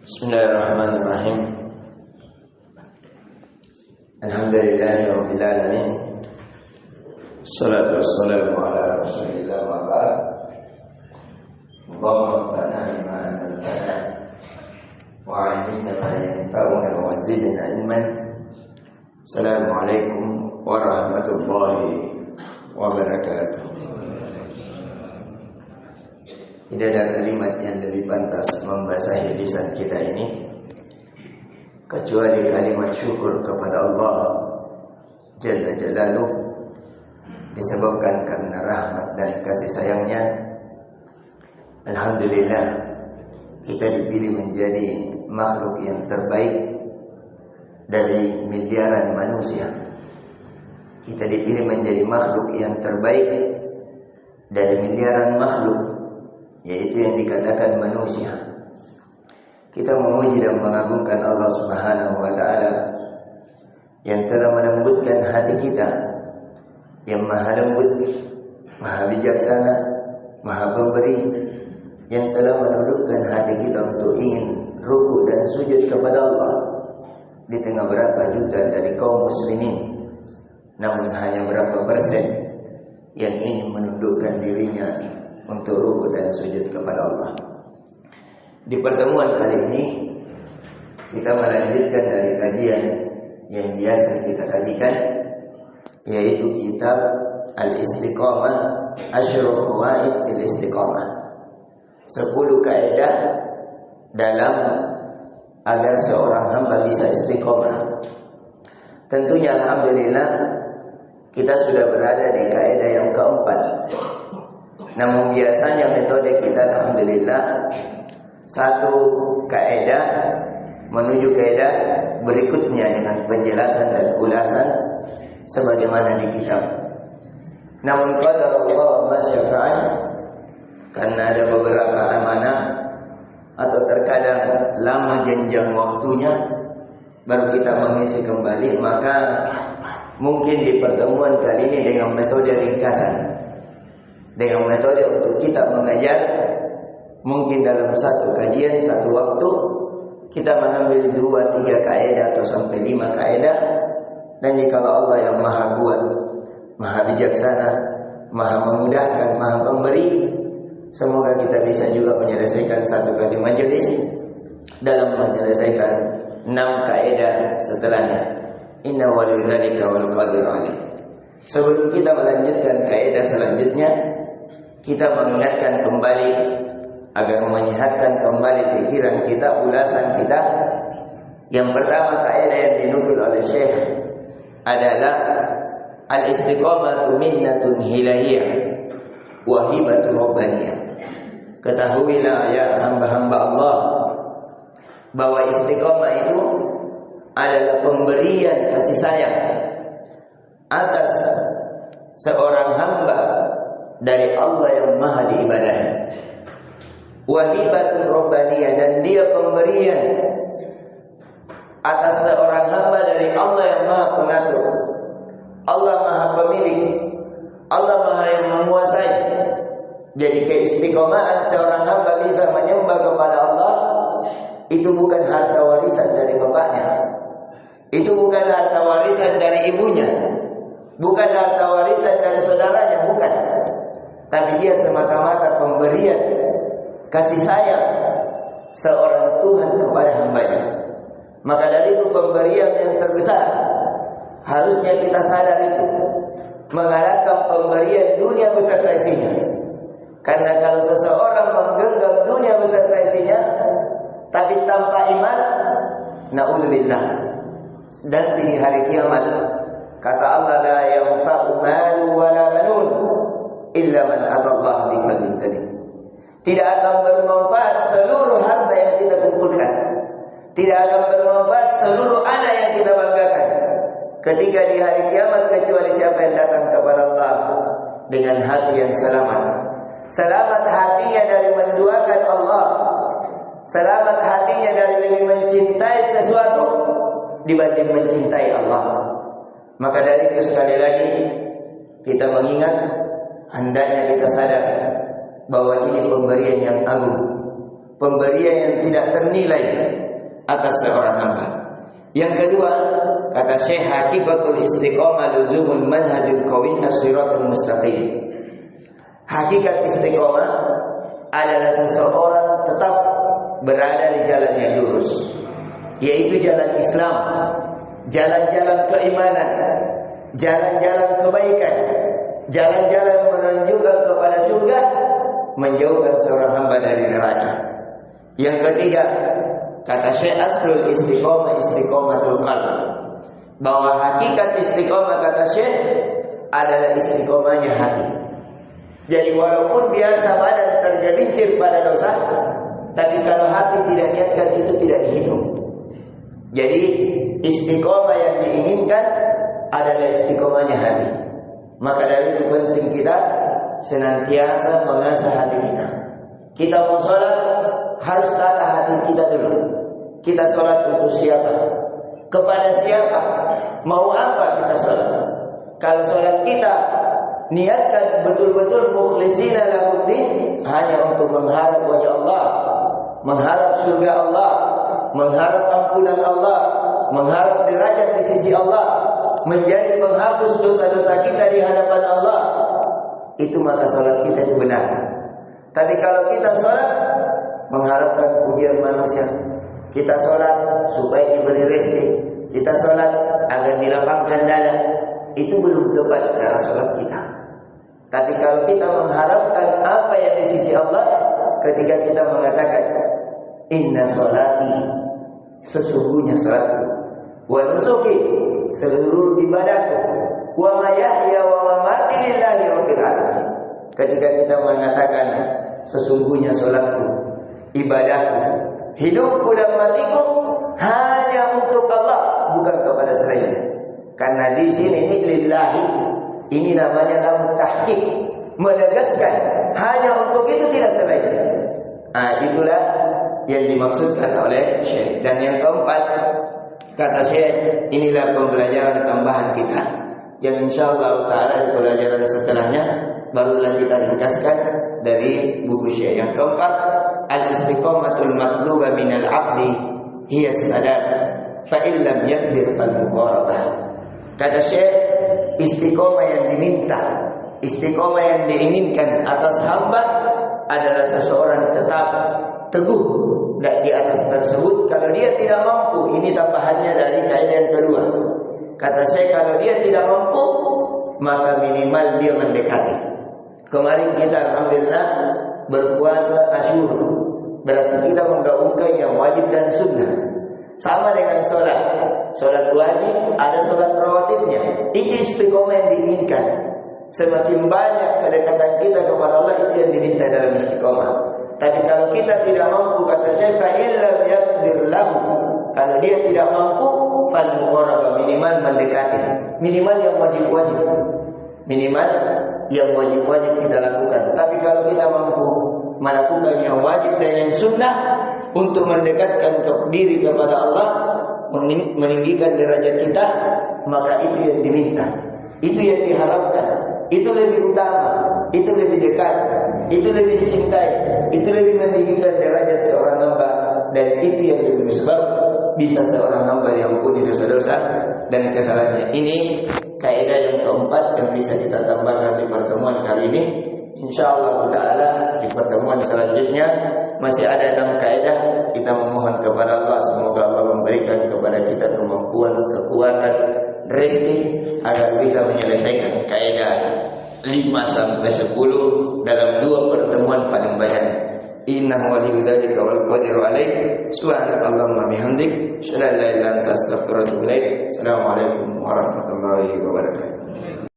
Bismillahirrahmanirrahim. Alhamdulillahirabbil alamin. Wassalatu wassalamu ala rasulillah wa ba'd. Allahumma anfa'na bima 'allamtana wa 'allimna ma yanfa'una wa zidna ilman. Assalamualaikum warahmatullahi wabarakatuh. Tidak ada kalimat yang lebih pantas membasahi lisan kita ini kecuali kalimat syukur kepada Allah Jalla Jalaluh, disebabkan karena rahmat dan kasih sayangnya. Alhamdulillah, kita dipilih menjadi makhluk yang terbaik dari miliaran manusia. Kita dipilih menjadi makhluk yang terbaik dari miliaran makhluk, yaitu yang dikatakan manusia. Kita memuji dan mengagungkan Allah Subhanahu wa ta'ala yang telah melembutkan hati kita, yang maha lembut, maha bijaksana, maha pemberi, yang telah menundukkan hati kita untuk ingin ruku dan sujud kepada Allah di tengah berapa juta dari kaum muslimin. Namun hanya berapa persen yang ingin menundukkan dirinya untuk ruku dan sujud kepada Allah. Di pertemuan kali ini kita melanjutkan dari kajian yang biasa kita kajikan, yaitu kitab Al-Istiqamah, Asyru Qawaid fil Istiqamah, 10 kaidah dalam agar seorang hamba bisa istiqamah. Tentunya alhamdulillah kita sudah berada di kaidah yang keempat. Namun biasanya metode kita alhamdulillah satu kaidah menuju kaidah berikutnya dengan penjelasan dan ulasan sebagaimana di kitab. Namun qadarullah ma syafa'an, karena ada beberapa amanah atau terkadang lama jenjang waktunya baru kita mengisi kembali, maka mungkin di pertemuan kali ini dengan metode ringkasan, dengan metode untuk kita mengajar, mungkin dalam satu kajian, satu waktu kita mengambil 2-3 kaidah atau sampai 5 kaidah. Dan jikalau Allah yang maha kuat, maha bijaksana, maha memudahkan, maha pemberi, semoga kita bisa juga menyelesaikan satu kali majelis dalam menyelesaikan 6 kaidah setelahnya. Inna walidzalika wal qadir alaih. Sebelum kita melanjutkan kaidah selanjutnya, kita mengingatkan kembali agar menyehatkan kembali pikiran kita, ulasan kita. Yang pertama kaidah yang dinukil oleh Syekh adalah al-istiqamatu minnatun hilahiyah wa hibatun rabbaniyah. Ketahuilah ya hamba-hamba Allah bahwa istiqamah itu adalah pemberian kasih sayang atas seorang hamba dari Allah yang maha diibadahi. Wahibatun rabbaniyah, dan dia pemberian atas seorang hamba dari Allah yang maha pengatur, Allah maha pemilik, Allah maha yang menguasai. Jadi keistiqomahan seorang hamba bisa menyembah kepada Allah itu bukan harta warisan dari bapaknya, itu bukan harta warisan dari ibunya, bukan harta warisan dari saudaranya, bukan. Tapi dia semata-mata pemberian kasih sayang seorang Tuhan kepada hambanya. Maka dari itu pemberian yang terbesar, harusnya kita sadar itu, mengalahkan pemberian dunia beserta isinya. Karena kalau seseorang menggenggam dunia beserta isinya tapi tanpa iman, na'udzubillah, dan di hari kiamat kata Allah, la yanfa'u malu wala banun illa man atallaha biqalbin salim. Tidak akan bermanfaat seluruh harta yang kita kumpulkan, tidak akan bermanfaat seluruh anak yang kita banggakan ketika di hari kiamat, kecuali siapa yang datang kepada Allah dengan hati yang selamat. Selamat hatinya dari menduakan Allah, selamat hatinya dari lebih mencintai sesuatu dibanding mencintai Allah. Maka dari itu sekali lagi kita mengingat, hendaknya kita sadar bahwa ini pemberian yang agung, pemberian yang tidak ternilai bernilai atas seorang hamba. Yang kedua, kata Syekh, hakikatul istiqomah luzumul manhajul qawim as-siratul mustaqim. Hakikat istiqomah adalah seseorang tetap berada di jalan yang lurus, yaitu jalan Islam, jalan-jalan keimanan, jalan-jalan kebaikan, jalan-jalan menunjukkan kepada surga, menjauhkan seorang hamba dari neraka. Yang ketiga, kata Syekh, aslul istiqomah istiqomatul qalb, bahwa hakikat istiqomah kata Syekh adalah istiqomahnya hati. Jadi walaupun biasa badan tergelincir pada dosa, tapi kalau hati tidak niatkan itu tidak dihitung. Jadi istiqomah yang diinginkan adalah istiqomahnya hati. Maka dari itu penting kita senantiasa mengasah hati kita. Kita mau sholat harus tata hati kita dulu. Kita sholat untuk siapa? Kepada siapa? Mau apa kita sholat? Kalau sholat kita niatkan betul-betul mukhlisina lahuddin, hanya untuk mengharap wajah Allah, mengharap surga Allah, mengharap ampunan Allah, mengharap derajat di sisi Allah, menjadi penghapus dosa-dosa kita di hadapan Allah, itu maka sholat kita itu benar. Tapi kalau kita sholat mengharapkan pujian manusia, kita sholat supaya diberi rezeki, kita sholat agar dilapangkan dada, itu belum tepat cara sholat kita. Tapi kalau kita mengharapkan apa yang di sisi Allah, ketika kita mengatakan inna sholati, sesungguhnya sholatku, wa nusuki, seluruh ibadahku, wa ma yahya wa mamati lillahi rabbil alamin. Ketika kita mengatakan sesungguhnya sholatku, ibadahku, hidupku dan matiku hanya untuk Allah, bukan kepada selainnya. Karena di sini ini lillahi, ini namanya lamu tahqiq, menegaskan hanya untuk itu, tidak selainnya. Itulah yang dimaksudkan oleh Syekh. Dan yang keempat, kata Syekh, inilah pembelajaran tambahan kita, yang insyaallah ta'ala di pelajaran setelahnya barulah kita ringkaskan dari buku Syekh. Yang keempat, al-istiqomatul matluba minal abdi hiya sadat fa illam yaqdir fal muqarabah. Kata Syekh, istiqomah yang diminta, istiqomah yang diinginkan atas hamba adalah seseorang tetap teguh di atas tersebut. Kalau dia tidak mampu, ini tambahannya dari kaidah yang kedua. Kata Syekh, kalau dia tidak mampu, maka minimal dia mendekati. Kemarin kita alhamdulillah berpuasa Asyura, berarti kita menggaungkan yang wajib dan sunnah. Sama dengan sholat, sholat wajib ada sholat rawatibnya. Itu istiqomah yang diinginkan. Semakin banyak kedekatan kita kepada Allah, itu yang diminta dalam istiqomah. Tapi kalau kita tidak mampu, kata saya, fa'illam yaqdir lahu, kalau dia tidak mampu, fal muqarabah, minimal mendekati, minimal yang wajib-wajib, minimal yang wajib-wajib kita lakukan. Tapi kalau kita mampu melakukan yang wajib dan yang sunnah untuk mendekatkan diri kepada Allah, meninggikan derajat kita, maka itu yang diminta, itu yang diharapkan, itu lebih utama, itu lebih dekat, itu lebih dicintai, itu lebih meninggikan derajat seorang hamba. Dan itu yang lebih sebab bisa seorang hamba diampuni dosa-dosa dan kesalahannya. Ini kaidah yang keempat yang bisa kita tambahkan di pertemuan kali ini. InsyaAllah ta'ala di pertemuan selanjutnya masih ada 6 kaidah. Kita memohon kepada Allah, semoga Allah memberikan kepada kita kemampuan, kekuatan, rezeki agar bisa menyelesaikan kaidah 5-10 dalam 2 pertemuan paling banyak. Innahu waliyyu dzalika wal qadiru alaih. Subhanakallahumma bihamdik, asyhadu an la ilaha illa anta, astaghfiruka wa atubu ilaik. Assalamualaikum warahmatullahi wabarakatuh.